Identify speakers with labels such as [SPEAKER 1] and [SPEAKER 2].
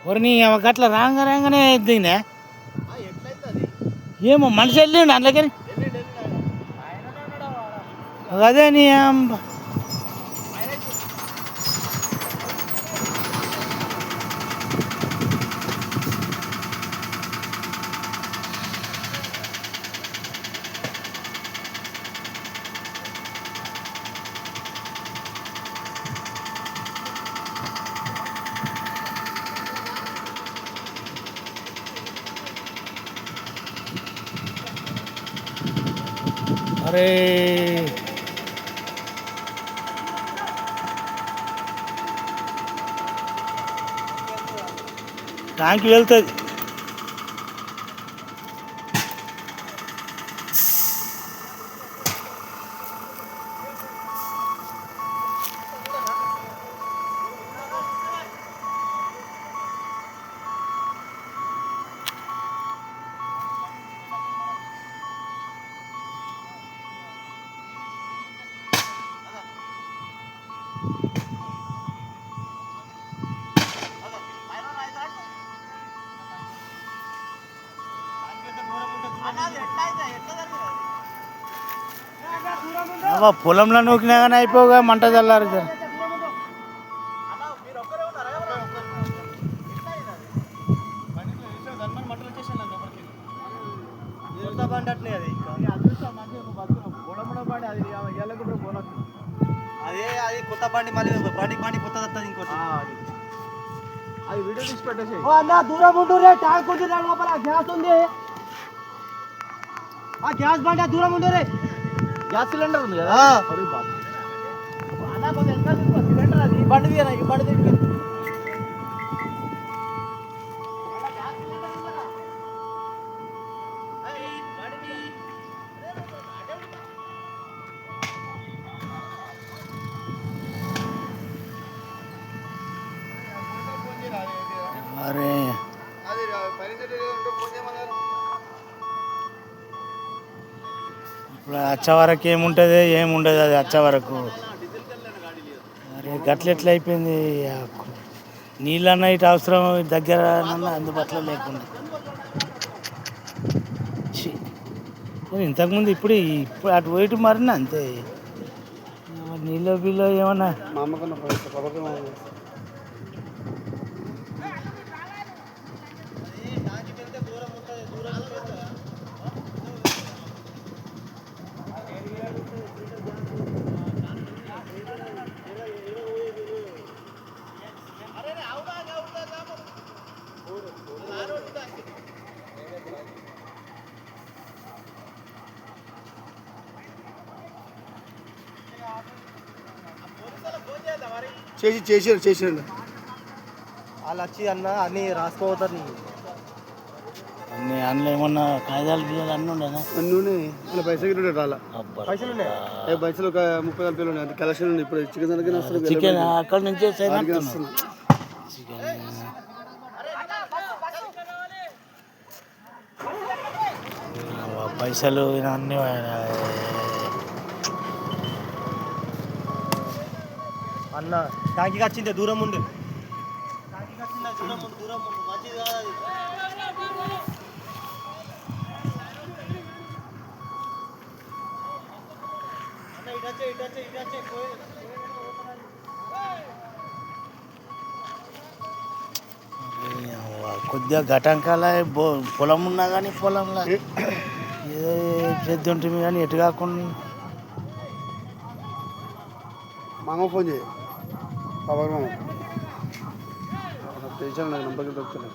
[SPEAKER 1] ఒరిని గట్ల రాగానే దిగినా ఏమో మనిషి వెళ్ళిండు అందుకని అదే నీ అరే ట్యాంక్ వెళ్తుంది పొలంలో నూకినా కానీ అయిపోగా మంట చల్లారు సార్
[SPEAKER 2] అదే అది కొత్త బండి మళ్ళీ బండి కొత్త వస్తుంది ఇంకోటి అది వీడియో తీసి పెట్టేసి దూరం ఉండు ట్యాంక్ ఉంది లోపల గ్యాస్ ఉంది ఆ గ్యాస్ బండి దూరం ఉండు రే గ్యాస్ సిలిండర్ ఉంది కదా సిలిండర్ అది ఈ బండి తీయనా ఈ బండి తీసి
[SPEAKER 1] అరే ఇప్పుడు వచ్చే వరకు ఏముంటుంది ఏముండదు అది వచ్చే వరకు అరే గట్ల ఎట్లా అయిపోయింది నీళ్ళన్న ఇటు అవసరం దగ్గర అందుబాటులో లేకుండా ఇంతకుముందు ఇప్పుడు అటు పోయిటు మారిన అంతే నీళ్ళ బిల్లు ఏమన్నా
[SPEAKER 2] చేసారు వాళ్ళు వచ్చి అన్న అన్నీ రాసుకోవద్దని
[SPEAKER 1] అన్నీ అందులో ఏమన్నా కాగితాలు గీయాలు అన్నీ ఉండేనా
[SPEAKER 2] అన్నీ ఉన్నాయి అలా పైసలు రాలా పైసలు ఉన్నాయి పైసలు ఒక 30,000 ఉన్నాయి అంత కలెక్షన్ ఉంది ఇప్పుడు
[SPEAKER 1] చికెన్ అక్కడ నుంచే పైసలు అన్నీ
[SPEAKER 2] అన్న ట్యాంకి వచ్చింది దూరం ఉండు దూరం ఉండు మంచిది కాదు
[SPEAKER 1] కొద్దిగా ఘటంకాల పొలం ఉన్నా కానీ పొలంలో ఏదో చేద్ది ఉంటుంది కానీ ఎటు కాకుండా
[SPEAKER 2] మామ ఫోన్ చేయి పవర్ మామ టెన్షన్ నంబర్కి దొరుకుతుంది